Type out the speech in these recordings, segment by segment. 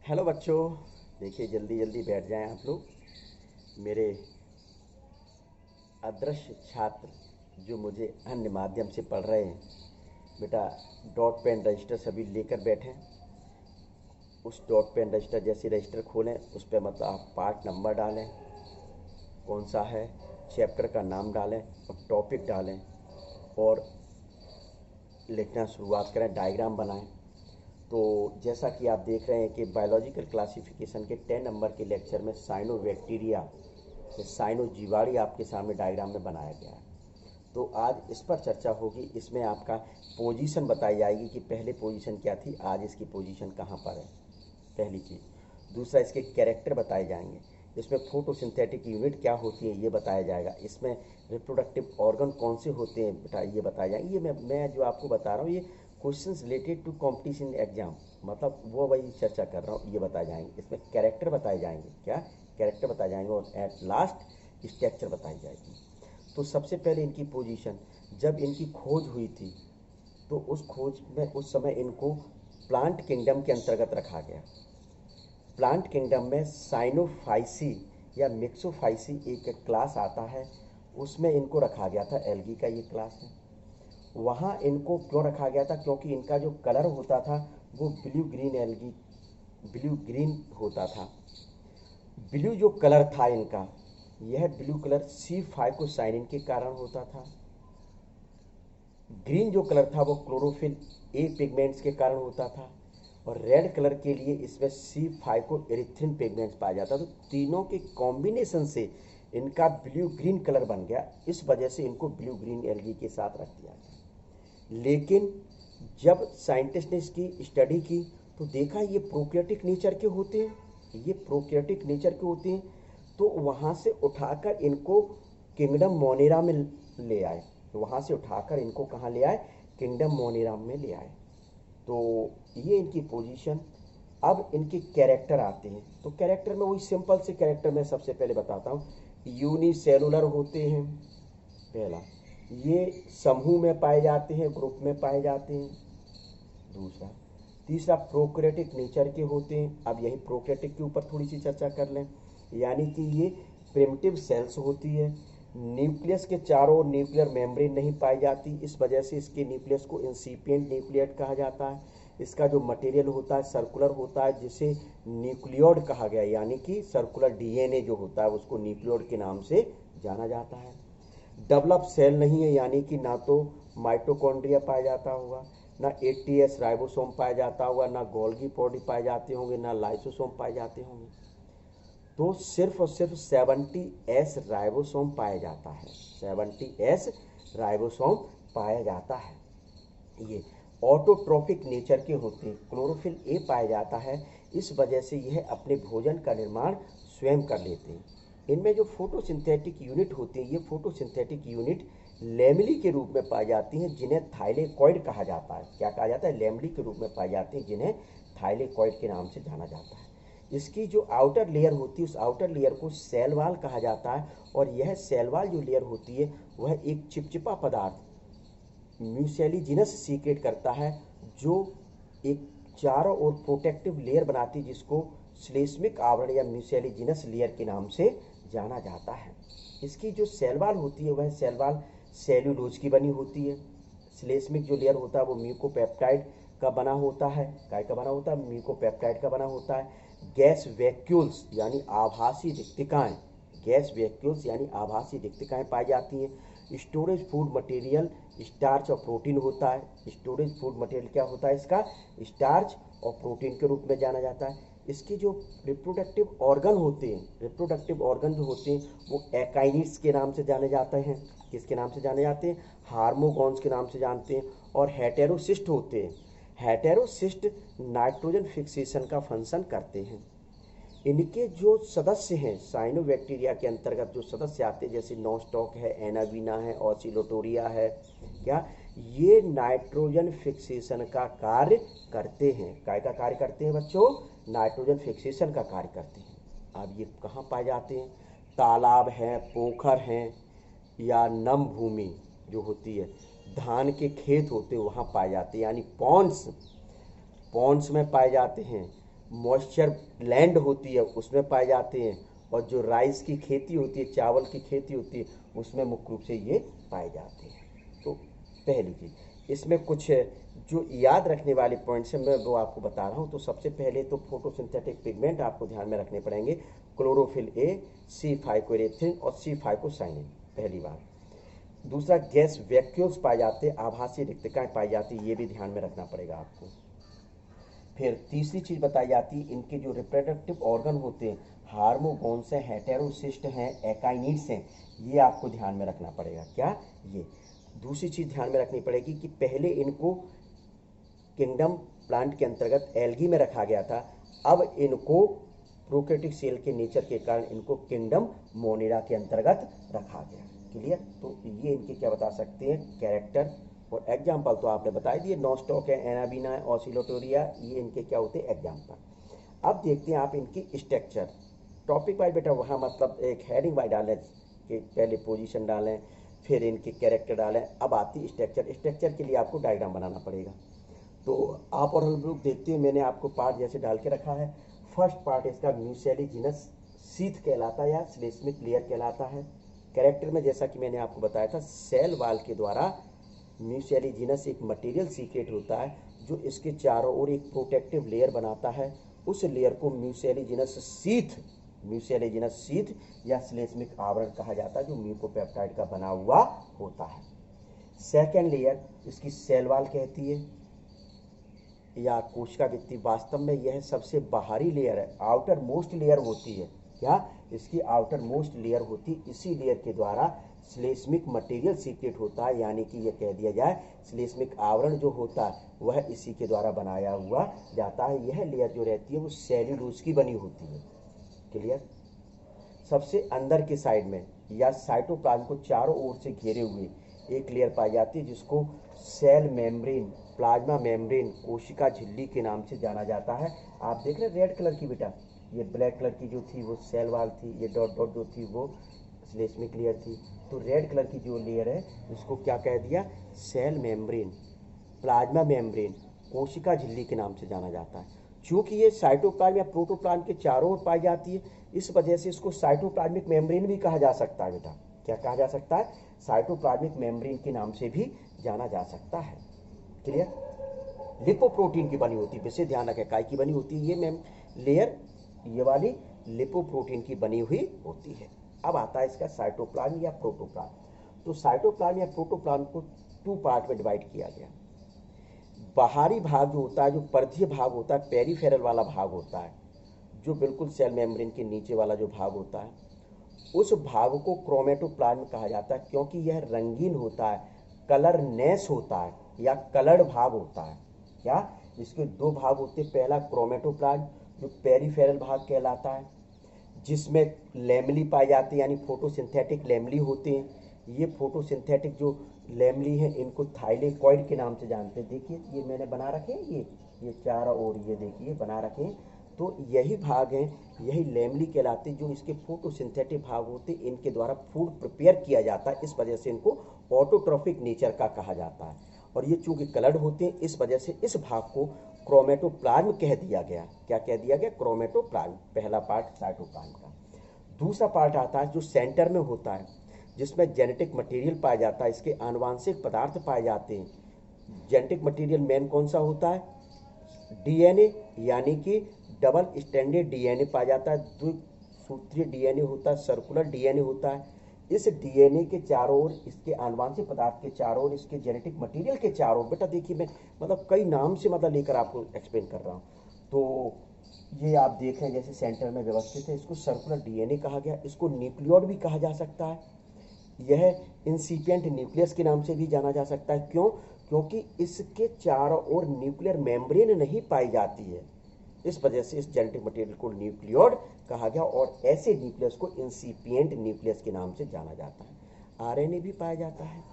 Hello बच्चों। देखिए जल्दी जल्दी बैठ जाएं आप लोग। मेरे अदृश्य छात्र जो मुझे अन्य माध्यम से पढ़ रहे हैं, बेटा डॉट पेन रजिस्टर सभी लेकर बैठें। उस डॉट पेन रजिस्टर जैसे रजिस्टर खोलें उस पर मतलब आप पार्ट नंबर डालें, कौन सा है, चैप्टर का नाम डालें और टॉपिक डालें और लिखना शुरुआत करें, डायग्राम बनाएं। तो जैसा कि आप देख रहे हैं कि बायोलॉजिकल क्लासिफिकेशन के 10 नंबर के लेक्चर में साइनोबैक्टीरिया या साइनोजीवाणु आपके सामने डायग्राम में बनाया गया है। तो आज इस पर चर्चा होगी। इसमें आपका पोजीशन बताई जाएगी कि पहले पोजीशन क्या थी, आज इसकी पोजीशन कहाँ पर है, पहली चीज़। दूसरा, इसके कैरेक्टर बताए जाएंगे। इसमें फोटोसिंथेटिक यूनिट क्या होती है ये बताया जाएगा। इसमें रिप्रोडक्टिव ऑर्गन कौन से होते हैं बेटा ये बताया जाएंगे। ये मैं जो आपको बता रहा हूँ ये questions related to competition exam, मतलब वो वही चर्चा कर रहा हूँ, ये बताए जाएंगे। इसमें कैरेक्टर बताए जाएंगे, क्या कैरेक्टर बताए जाएंगे, और एट लास्ट स्ट्रक्चर बताई जाएगी। तो सबसे पहले इनकी पोजीशन, जब इनकी खोज हुई थी तो उस खोज में उस समय इनको प्लांट किंगडम के अंतर्गत रखा गया। प्लांट किंगडम में साइनोफाइसी या मिक्सोफाइसी एक क्लास आता है, उसमें इनको रखा गया था। एल्गी का ये क्लास है। वहाँ इनको क्यों रखा गया था, क्योंकि इनका जो कलर होता था वो blue green algae blue green होता था। ब्लू जो कलर था इनका, यह ब्लू कलर सी फाइकोसाइनिन के कारण होता था। ग्रीन जो कलर था वो क्लोरोफिल ए पिगमेंट्स के कारण होता था। और रेड कलर के लिए इसमें सी फाइको एरिथ्रिन पिगमेंट्स पाया जाता। तो तीनों के कॉम्बिनेशन से इनका ब्लू ग्रीन कलर बन गया। इस वजह से इनको ब्लू ग्रीन एल्गी के साथ रख दिया गया। लेकिन जब साइंटिस्ट ने इसकी स्टडी की तो देखा ये प्रोकैरियोटिक नेचर के होते हैं, ये प्रोकैरियोटिक नेचर के होते हैं। तो वहाँ से उठाकर इनको किंगडम मोनेरा में ले आए। तो वहाँ से उठाकर इनको कहाँ ले आए, किंगडम मोनेरा में ले आए। तो ये इनकी पोजीशन। अब इनके कैरेक्टर आते हैं। तो कैरेक्टर में वही सिंपल से कैरेक्टर मैं सबसे पहले बताता हूँ। यूनिसेलुलर होते हैं पहला, ये समूह में पाए जाते हैं, ग्रुप में पाए जाते हैं। दूसरा, तीसरा प्रोकैरियोटिक नेचर के होते हैं। अब यही प्रोकैरियोटिक के ऊपर थोड़ी सी चर्चा कर लें, यानी कि ये प्रिमिटिव सेल्स होती है। न्यूक्लियस के चारों ओर न्यूक्लियर मेम्ब्रेन नहीं पाई जाती, इस वजह से इसके न्यूक्लियस को इंसिपिएंट न्यूक्लियट कहा जाता है। इसका जो मटेरियल होता है सर्कुलर होता है, जिसे न्यूक्लियोड कहा गया, यानी कि सर्कुलर डीएनए जो होता है उसको न्यूक्लियोड के नाम से जाना जाता है। डेवलप सेल नहीं है, यानी कि ना तो माइटोकॉन्ड्रिया पाया जाता होगा, ना 80S राइबोसोम पाया जाता होगा, ना गोल्गी पॉडी पाए जाते होंगे, ना लाइसोसोम पाए जाते होंगे। तो सिर्फ और सिर्फ 70S राइबोसोम पाया जाता है, 70S राइबोसोम पाया जाता है। ये ऑटोट्रोपिक नेचर के होते हैं, क्लोरोफिल ए पाया जाता है। इस वजह से यह अपने भोजन का निर्माण स्वयं कर लेते हैं। इनमें जो फोटोसिंथेटिक यूनिट होती है, ये फोटोसिंथेटिक यूनिट लेमली के रूप में पाई जाती हैं, जिन्हें थाइलेकॉइड कहा जाता है। क्या कहा जाता है, लेमली के रूप में पाई जाती हैं, जिन्हें थाइलेकॉइड के नाम से जाना जाता है। इसकी जो आउटर लेयर होती है उस आउटर लेयर को सेल वॉल कहा जाता है। और यह सेल वॉल जो लेयर होती है वह एक चिपचिपा पदार्थ म्यूसेलिजिनस सीक्रेट करता है, जो एक चारों ओर प्रोटेक्टिव लेयर बनाती है, जिसको श्लेष्मिक आवरण या म्यूसेलिजिनस लेयर के नाम से जाना जाता है। इसकी जो सेल वॉल होती है वह सेल वॉल सेल्यूलोज की बनी होती है। श्लेष्मिक जो लेयर होता है वो म्यूकोपेप्टाइड का बना होता है। काय का बना होता है, म्यूकोपेप्टाइड का बना होता है। गैस वैक्यूल्स यानी आभासी रिक्तिकाएं, गैस वैक्यूल्स यानी आभासी रिक्तिकाएं पाई जाती हैं। स्टोरेज फूड मटेरियल स्टार्च और प्रोटीन होता है। स्टोरेज फूड मटेरियल क्या होता है इसका, स्टार्च और प्रोटीन के रूप में जाना जाता है। इसके जो रिप्रोडक्टिव ऑर्गन होते हैं, रिप्रोडक्टिव ऑर्गन जो होते हैं वो एकाइनिट्स के नाम से जाने जाते हैं। किसके नाम से जाने जाते हैं, हार्मोगॉन्स के नाम से जानते हैं। और हेटेरोसिस्ट होते हैं। हेटेरोसिस्ट नाइट्रोजन फिक्सेशन का फंक्शन करते हैं। इनके जो सदस्य हैं साइनोबैक्टीरिया के अंतर्गत जो सदस्य आते हैं, जैसे नोस्टॉक है, एनावीना है, ऑसिलोटोरिया है, क्या ये नाइट्रोजन फिक्सेशन का कार्य करते हैं। काय का कार्य करते हैं बच्चों, नाइट्रोजन फिक्सेशन का कार्य करते हैं। अब ये कहाँ पाए जाते हैं, तालाब हैं, पोखर हैं, या नम भूमि जो होती है, धान के खेत होते हैं वहाँ पाए जाते हैं, यानी पॉन्ड्स में पाए जाते हैं। मॉइस्चर लैंड होती है उसमें पाए जाते हैं, और जो राइस की खेती होती है, चावल की खेती होती है, उसमें मुख्य रूप से ये पाए जाते हैं। तो पहली चीज़ इसमें कुछ जो याद रखने वाले पॉइंट्स हैं मैं वो आपको बता रहा हूँ। तो सबसे पहले तो फोटोसिंथेटिक पिगमेंट आपको ध्यान में रखने पड़ेंगे, क्लोरोफिल ए, सी फाइकोरेथिन और सी फाइकोसाइनिन, पहली बात। दूसरा, गैस वैक्यूल्स पाए जाते हैं, आभासी रिक्तिकाएँ पाई जाती है, ये भी ध्यान में रखना पड़ेगा आपको। फिर तीसरी चीज़ बताई जाती है, इनके जो रिप्रोडक्टिव ऑर्गन होते हैं, हार्मोगोन्स हैं, हेटेरोसिस्ट हैं, एकाइनिड्स हैं, ये आपको ध्यान में रखना पड़ेगा। क्या ये? दूसरी चीज़ ध्यान में रखनी पड़ेगी कि पहले इनको किंगडम प्लांट के अंतर्गत एल्गी में रखा गया था, अब इनको प्रोकैरियोटिक सेल के नेचर के कारण इनको किंगडम मोनेरा के अंतर्गत रखा गया। क्लियर? तो ये इनके क्या बता सकते हैं, कैरेक्टर। और एग्जाम्पल तो आपने बता दिए, नॉस्टॉक है, एनाबीना है, ऑसिलोटोरिया, ये इनके क्या होते हैं, एग्जाम्पल। अब देखते हैं आप इनकी स्ट्रक्चर। टॉपिक वाइज बेटा वहाँ मतलब एक हेडिंग वाइज डालें कि पहले पोजीशन डालें, फिर इनके कैरेक्टर डालें, अब आती स्ट्रक्चर। स्ट्रक्चर के लिए आपको डायग्राम बनाना पड़ेगा। तो आप और हम लोग देखते हैं, मैंने आपको पार्ट जैसे डाल के रखा है। फर्स्ट पार्ट इसका म्यूसिलेजिनस शीथ कहलाता है या श्लेष्मिक लेयर कहलाता है। कैरेक्टर में जैसा कि मैंने आपको बताया था, सेल वाल के द्वारा म्यूसिलेजिनस एक मटेरियल सीक्रेट होता है जो इसके चारों ओर एक प्रोटेक्टिव लेयर बनाता है। उस लेयर को म्यूसिलेजिनस शीथ या श्लेष्मिक आवरण कहा जाता है, जो म्यूकोपेप्टाइड का बना हुआ होता है। सेकेंड लेयर इसकी सेल वाल कहती है या कोशिका भित्ति। वास्तव में यह सबसे बाहरी लेयर है, आउटर मोस्ट लेयर होती है। क्या? इसकी आउटर मोस्ट लेयर होती, इसी लेयर के द्वारा श्लेष्मिक मटेरियल सीक्रेट होता है, यानी कि यह कह दिया जाए श्लेष्मिक आवरण जो होता है वह इसी के द्वारा बनाया हुआ जाता है। यह लेयर जो रहती है वो सेल्यूलोज की बनी होती है। क्लियर? सबसे अंदर के साइड में या साइटोप्लाज्म को चारों ओर से घेरे हुए एक लेयर पाई जाती है जिसको सेल मेम्ब्रेन, प्लाज्मा मेम्ब्रेन, कोशिका झिल्ली के नाम से जाना जाता है। आप देख रहे हैं रेड कलर की बेटा, ये ब्लैक कलर की जो थी वो सेल वाल थी, ये डॉट डॉट जो थी वो श्लेष्मिक लेयर थी। तो रेड कलर की जो लेयर है उसको क्या कह दिया, सेल मेम्ब्रेन, प्लाज्मा मेम्ब्रेन, कोशिका झिल्ली के नाम से जाना जाता है। चूंकि ये साइटोप्लाज्म या प्रोटोप्लाज्म के चारों ओर पाई जाती है, इस वजह से इसको साइटोप्लाज्मिक मेम्ब्रेन भी कहा जा सकता है बेटा। क्या कहा जा सकता है? साइटोप्लाज्मिक मेम्ब्रेन के नाम से भी जाना जा सकता है। क्लियर? लिपोप्रोटीन की बनी होती है, विशेष ध्यान रखें, काय की बनी होती है ये लेयर, ये वाली लिपोप्रोटीन की बनी हुई होती है। अब आता है इसका साइटोप्लाज्म या प्रोटोप्लाज्म। तो साइटोप्लाज्म या प्रोटोप्लाज्म को टू पार्ट में डिवाइड किया गया। बाहरी भाग जो होता है, जो परिधीय भाग होता है, पेरीफेरल वाला भाग होता है, जो बिल्कुल सेल मेम्ब्रेन के नीचे वाला जो भाग होता है, उस भाग को क्रोमेटोप्लाज्म कहा जाता है, क्योंकि यह रंगीन होता है, कलरनेस होता है या कलर्ड भाग होता है। क्या? इसके दो भाग होते हैं, पहला क्रोमेटोप्लाज्म जो पेरीफेरल भाग कहलाता है, जिसमें लेमली पाई जाती है, यानी फोटोसिंथेटिक लेमली होते हैं। ये फोटोसिंथेटिक जो लेमली हैं इनको थाइलेकॉइड के नाम से जानते हैं। देखिए ये मैंने बना रखे हैं, ये चारों ओर ये देखिए बना रखे हैं। तो यही भाग हैं, यही लेमली कहलाते हैं, जो इसके फोटोसिंथेटिक भाग होते हैं। इनके द्वारा फूड प्रिपेयर किया जाता है, इस वजह से इनको ऑटोट्रॉफिक नेचर का कहा जाता है। और ये चूंकि कलर्ड होते हैं, इस वजह से इस भाग को क्रोमेटोप्लाज्म कह दिया गया। क्या कह दिया गया? क्रोमेटोप्लाज्म। पहला पार्ट साइटोप्लाज्म का। दूसरा पार्ट आता है जो सेंटर में होता है, जिसमें जेनेटिक मटेरियल पाया जाता है, इसके आनुवांशिक पदार्थ पाए जाते हैं। जेनेटिक मटेरियल मेन कौन सा होता है? डीएनए, यानी कि डबल स्टैंडर्ड डीएनए पाया जाता है, द्विसूत्रीय डीएनए होता है, सर्कुलर डीएनए होता है। इस डीएनए के चारों ओर, इसके आनुवांशिक पदार्थ के चारों ओर, इसके जेनेटिक मटेरियल के चारों ओर, बेटा देखिए मैं मतलब कई नाम से मतलब लेकर आपको एक्सप्लेन कर रहा हूँ। तो ये आप देख रहे हैं जैसे सेंटर में व्यवस्थित है, इसको सर्कुलर डीएनए कहा गया। इसको न्यूक्लियोड भी कहा जा सकता है, यह इंसिपिएंट न्यूक्लियस के नाम से भी जाना जा सकता है। क्यों? क्योंकि इसके चारों ओर न्यूक्लियर मेम्ब्रेन नहीं पाई जाती है, इस वजह से इस जेनेटिक मटेरियल को न्यूक्लियोड कहा गया। और ऐसे न्यूक्लियस को इंसिपिएंट न्यूक्लियस के नाम से जाना जाता है। आरएनए भी पाया जाता है।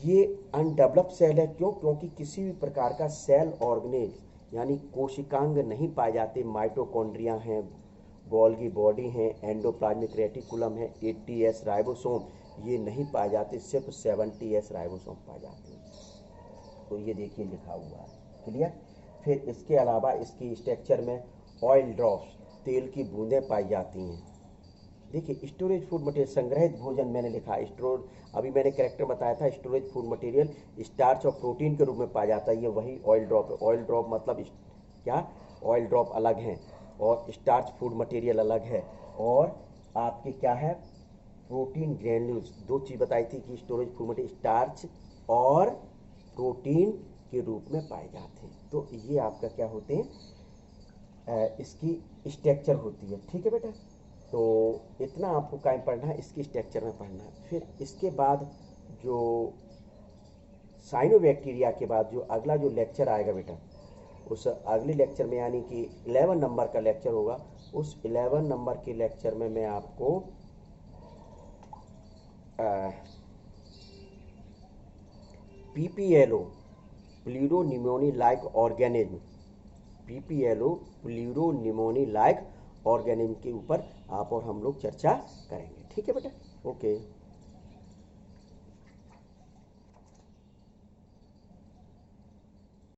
ये अनडेवलप्ड सेल है, क्यों? क्योंकि किसी भी प्रकार का सेल ऑर्गेनेल यानी कोशिकांग नहीं पाए जाते। माइटोकॉन्ड्रिया हैं, गोल्गी बॉडी हैं, एंडोप्लाज्मिक रेटिकुलम है, 80S राइबोसोम ये नहीं पाए जाते, सिर्फ 70S राइबोसोम पाए जाते हैं। तो ये देखिए लिखा हुआ है। क्लियर? फिर इसके अलावा इसकी स्ट्रक्चर में ऑयल ड्रॉप्स, तेल की बूंदें पाई जाती हैं। देखिए स्टोरेज फूड मटेरियल, संग्रहित भोजन मैंने लिखा स्टोर, अभी मैंने कैरेक्टर बताया था, स्टोरेज फूड मटेरियल स्टार्च और प्रोटीन के रूप में पाया जाता है। ये वही ऑयल ड्रॉप है। ऑयल ड्रॉप मतलब क्या, ऑयल ड्रॉप अलग हैं और स्टार्च फूड मटेरियल अलग है। और आपके क्या है, प्रोटीन ग्रैन्यूल्स, दो चीज़ बताई थी कि स्टोरेज फूड मटेरियल स्टार्च और प्रोटीन के रूप में पाए जाते हैं। तो ये आपका क्या होते हैं, इसकी स्ट्रक्चर होती है। ठीक है बेटा, तो इतना आपको कायम पढ़ना है, इसकी स्ट्रक्चर में पढ़ना है। फिर इसके बाद जो साइनोबैक्टीरिया के बाद जो अगला जो लेक्चर आएगा बेटा, उस अगले लेक्चर में यानी कि 11 नंबर का लेक्चर होगा, उस 11 नंबर के लेक्चर में मैं आपको PPLO, pleuropneumonia like organism, PPLO pleuropneumonia like organism के ऊपर आप और हम लोग चर्चा करेंगे। ठीक है बेटा, ओके।